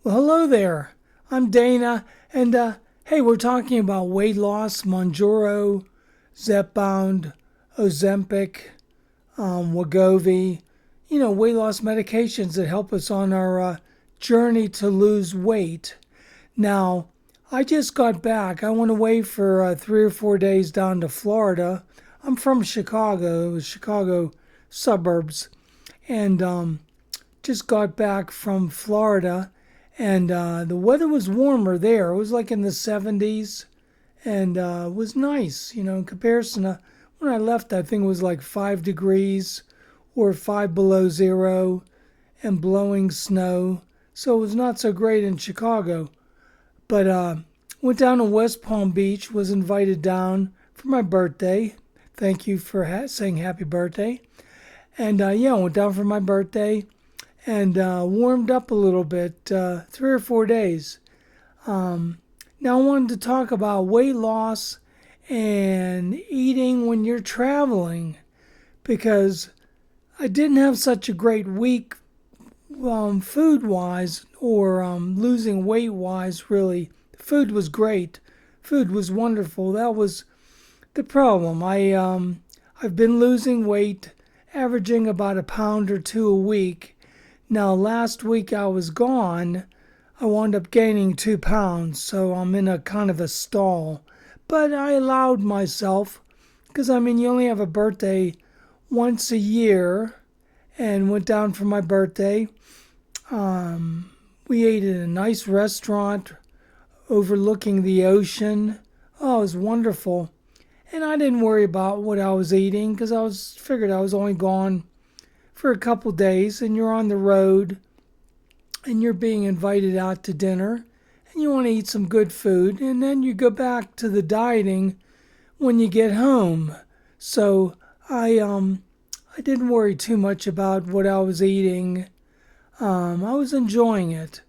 Well, hello there. I'm Dana, and hey, we're talking about weight loss, Mounjaro, Zepbound, Ozempic, Wegovy, weight loss medications that help us on our journey to lose weight. Now, I just got back. I went away for 3 or 4 days down to Florida. I'm from Chicago, Chicago suburbs, and just got back from Florida, and the weather was warmer there. It was like in the 70s, and it was nice, in comparison to when I left. I think it was like 5 degrees or 5 below 0 and blowing snow. So it was not so great in Chicago. But went down to West Palm Beach, was invited down for my birthday. Thank you for saying happy birthday. And yeah, went down for my birthday and warmed up a little bit, 3 or 4 days. Now I wanted to talk about weight loss and eating when you're traveling, because I didn't have such a great week food-wise or losing weight-wise, really. Food was great. Food was wonderful. That was the problem. I've been losing weight, averaging about a pound or two a week. Now, last week I was gone, I wound up gaining 2 pounds, so I'm in a kind of a stall. But I allowed myself, because you only have a birthday once a year, and went down for my birthday. We ate at a nice restaurant overlooking the ocean. Oh, it was wonderful. And I didn't worry about what I was eating, because figured I was only gone for a couple days, and you're on the road and you're being invited out to dinner and you want to eat some good food, and then you go back to the dieting when you get home. So I didn't worry too much about what I was eating. I was enjoying it.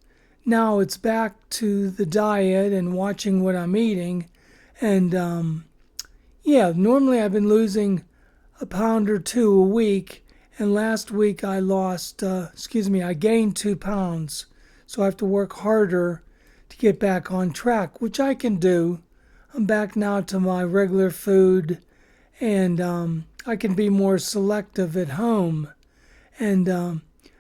Now it's back to the diet and watching what I'm eating. And yeah, normally I've been losing a pound or two a week. And last week I I gained 2 pounds. So I have to work harder to get back on track, which I can do. I'm back now to my regular food, and I can be more selective at home. And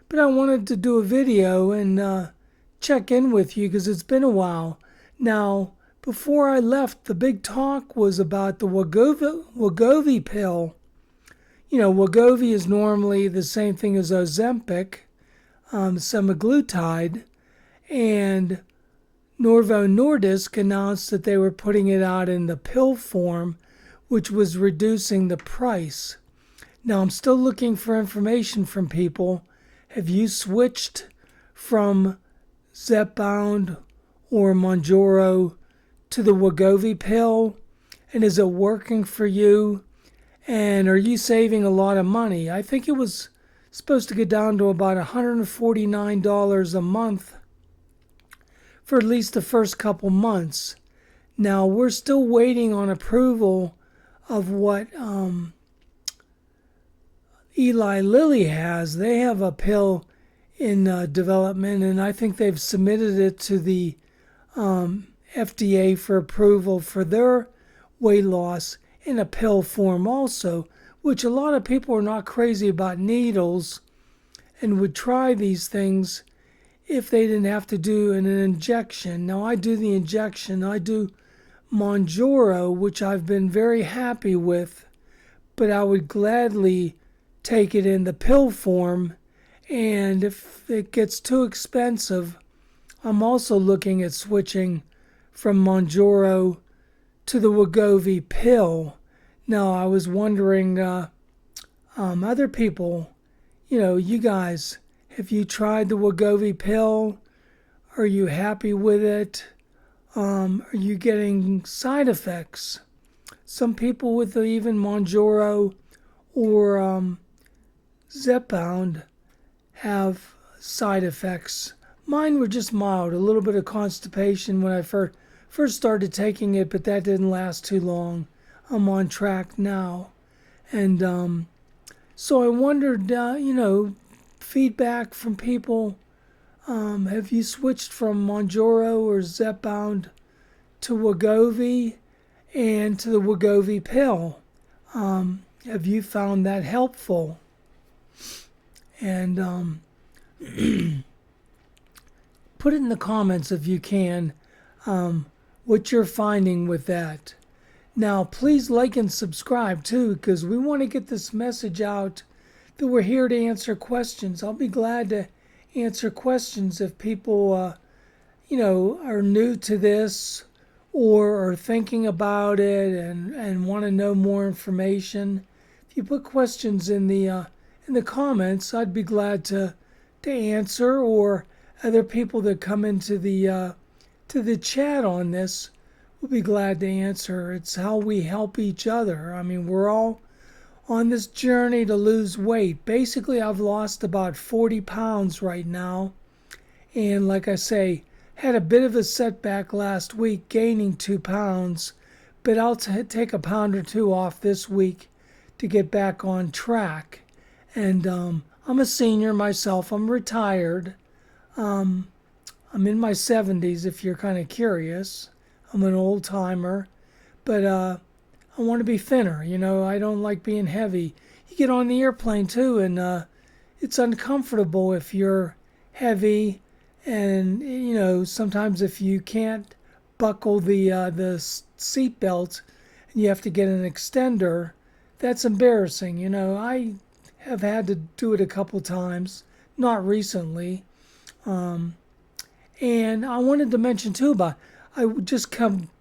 but I wanted to do a video and check in with you, because it's been a while. Now, before I left, the big talk was about the Wegovy pill. Wegovy is normally the same thing as Ozempic, semaglutide, and Novo Nordisk announced that they were putting it out in the pill form, which was reducing the price. Now, I'm still looking for information from people. Have you switched from Zepbound or Mounjaro to the Wegovy pill? And is it working for you? And are you saving a lot of money? I think it was supposed to get down to about $149 a month for at least the first couple months. Now, we're still waiting on approval of what Eli Lilly has. They have a pill in development, and I think they've submitted it to the FDA for approval for their weight loss in a pill form also, which a lot of people are not crazy about needles and would try these things if they didn't have to do an injection. Now, I do the injection. I do Mounjaro, which I've been very happy with, but I would gladly take it in the pill form. And if it gets too expensive, I'm also looking at switching from Mounjaro to the Wegovy pill. Now, I was wondering, other people, you guys, have you tried the Wegovy pill? Are you happy with it? Are you getting side effects? Some people with even Mounjaro or Zepbound have side effects. Mine were just mild, a little bit of constipation when I first started taking it, but that didn't last too long. I'm on track now. And so I wondered, feedback from people Have you switched from Mounjaro or Zepbound to Wegovy and to the Wegovy pill? Have you found that helpful? And put it in the comments if you can, what you're finding with that. Now, please like and subscribe too, because we want to get this message out that we're here to answer questions. I'll be glad to answer questions if people, are new to this or are thinking about it and want to know more information. If you put questions in the comments, I'd be glad to answer, or other people that come into the chat on this will be glad to answer. It's how we help each other. I mean, we're all on this journey to lose weight. Basically, I've lost about 40 pounds right now. And like I say, had a bit of a setback last week, gaining 2 pounds. But I'll take a pound or two off this week to get back on track. And I'm a senior myself. I'm retired. I'm in my 70s, if you're kind of curious. I'm an old timer, but I want to be thinner. I don't like being heavy. You get on the airplane too, and it's uncomfortable if you're heavy, and sometimes if you can't buckle the seat belt and you have to get an extender, that's embarrassing. I have had to do it a couple times, not recently. And I wanted to mention too about, I just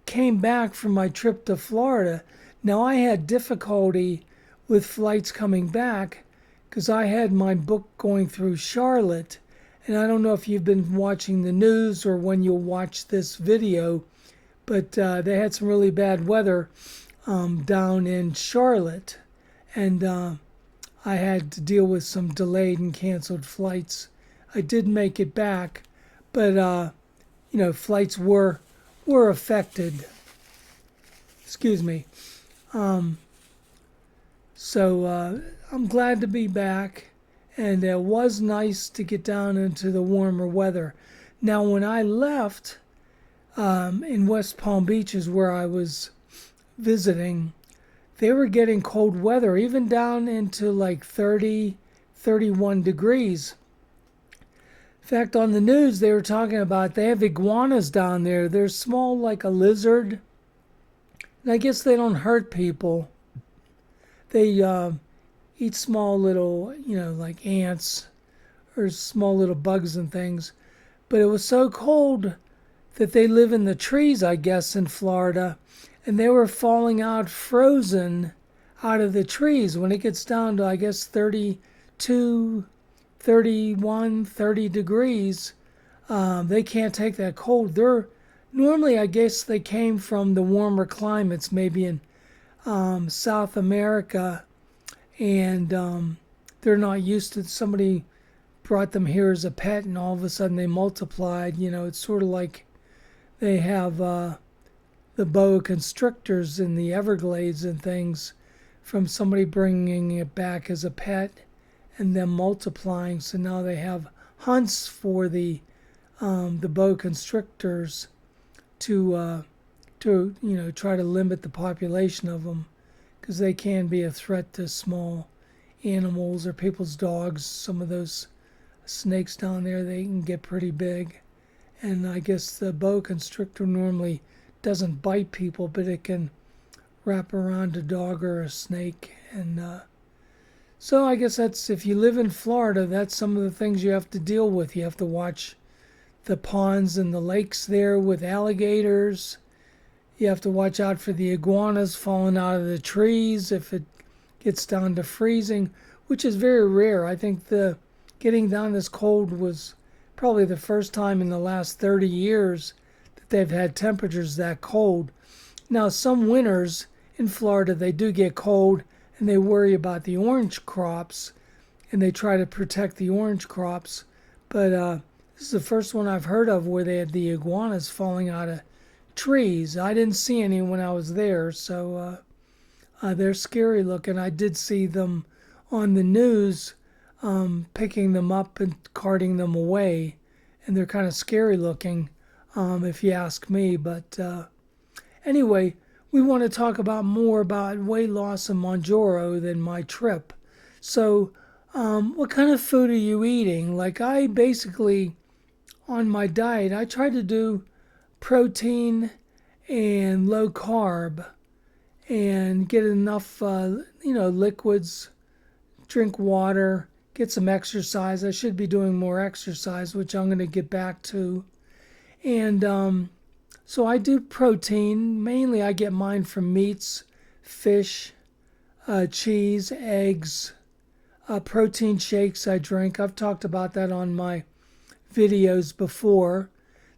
came back from my trip to Florida. Now, I had difficulty with flights coming back because I had my book going through Charlotte. And I don't know if you've been watching the news or when you'll watch this video, but they had some really bad weather down in Charlotte. And I had to deal with some delayed and canceled flights. I did make it back, but flights were affected. Excuse me. So I'm glad to be back, and it was nice to get down into the warmer weather. Now, when I left in West Palm Beach is where I was visiting, they were getting cold weather, even down into like 30, 31 degrees. In fact, on the news, they were talking about they have iguanas down there. They're small like a lizard. And I guess they don't hurt people. They eat small little, like ants or small little bugs and things. But it was so cold that they live in the trees, I guess, in Florida. And they were falling out frozen out of the trees when it gets down to, I guess, 32 31, 30 degrees. They can't take that cold. Normally, I guess they came from the warmer climates, maybe in South America, and they're not used to, somebody brought them here as a pet, and all of a sudden they multiplied. It's sort of like they have the boa constrictors in the Everglades and things from somebody bringing it back as a pet and them multiplying. So now they have hunts for the boa constrictors to try to limit the population of them, because they can be a threat to small animals or people's dogs. Some of those snakes down there, they can get pretty big. And I guess the boa constrictor normally doesn't bite people, but it can wrap around a dog or a snake. And so I guess that's, if you live in Florida, that's some of the things you have to deal with. You have to watch the ponds and the lakes there with alligators. You have to watch out for the iguanas falling out of the trees if it gets down to freezing, which is very rare. I think the getting down this cold was probably the first time in the last 30 years that they've had temperatures that cold. Now, some winters in Florida, they do get cold, and they worry about the orange crops, and they try to protect the orange crops. But this is the first one I've heard of where they had the iguanas falling out of trees. I didn't see any when I was there, so they're scary looking. I did see them on the news picking them up and carting them away, and they're kind of scary looking, if you ask me. But anyway, we want to talk about more about weight loss and Mounjaro than my trip. So, what kind of food are you eating? Like, I basically, on my diet, I try to do protein and low carb and get enough, liquids, drink water, get some exercise. I should be doing more exercise, which I'm going to get back to. And so I do protein. Mainly I get mine from meats, fish, cheese, eggs, protein shakes I drink. I've talked about that on my videos before.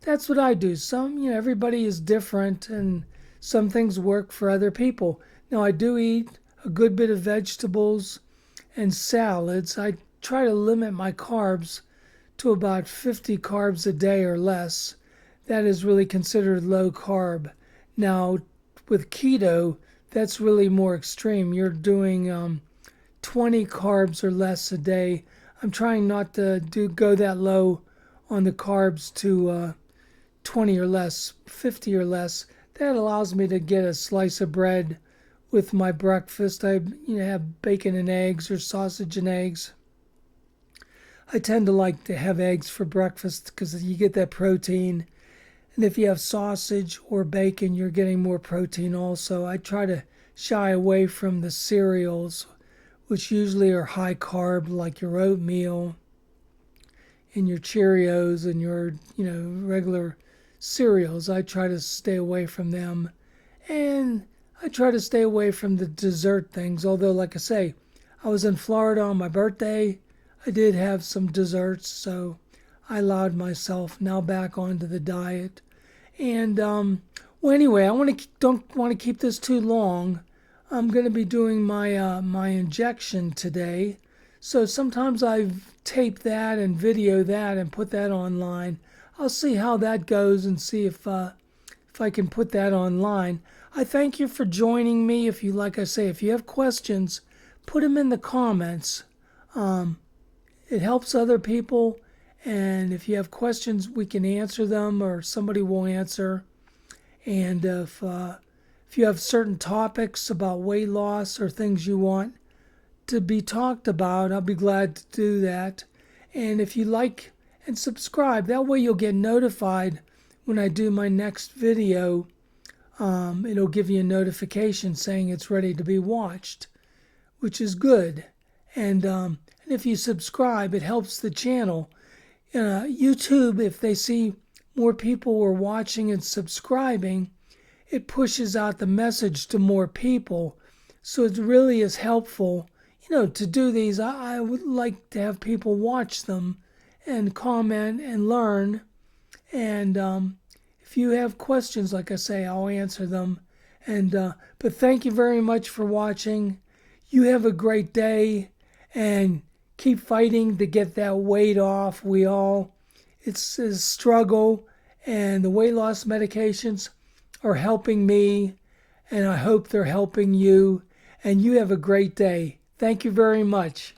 That's what I do. Everybody is different, and some things work for other people. Now, I do eat a good bit of vegetables and salads. I try to limit my carbs to about 50 carbs a day or less. That is really considered low carb. Now, with keto, that's really more extreme. You're doing 20 carbs or less a day. I'm trying not to go that low on the carbs to 20 or less, 50 or less. That allows me to get a slice of bread with my breakfast. I have bacon and eggs or sausage and eggs. I tend to like to have eggs for breakfast because you get that protein. And if you have sausage or bacon, you're getting more protein also. I try to shy away from the cereals, which usually are high carb, like your oatmeal and your Cheerios and your, regular cereals. I try to stay away from them. And I try to stay away from the dessert things. Although, like I say, I was in Florida on my birthday. I did have some desserts, so I allowed myself now back onto the diet. And anyway, don't want to keep this too long. I'm going to be doing my injection today. So sometimes I tape that and video that and put that online. I'll see how that goes and see if I can put that online. I thank you for joining me. If you have questions, put them in the comments. It helps other people. And if you have questions, we can answer them, or somebody will answer. And if you have certain topics about weight loss or things you want to be talked about, I'll be glad to do that. And if you like and subscribe, that way you'll get notified when I do my next video. It'll give you a notification saying it's ready to be watched, which is good. And if you subscribe, it helps the channel. YouTube, if they see more people are watching and subscribing, it pushes out the message to more people. So it really is helpful, to do these. I would like to have people watch them and comment and learn. And if you have questions, like I say, I'll answer them. And but thank you very much for watching. You have a great day, and keep fighting to get that weight off. It's a struggle, and the weight loss medications are helping me, and I hope they're helping you. And you have a great day. Thank you very much.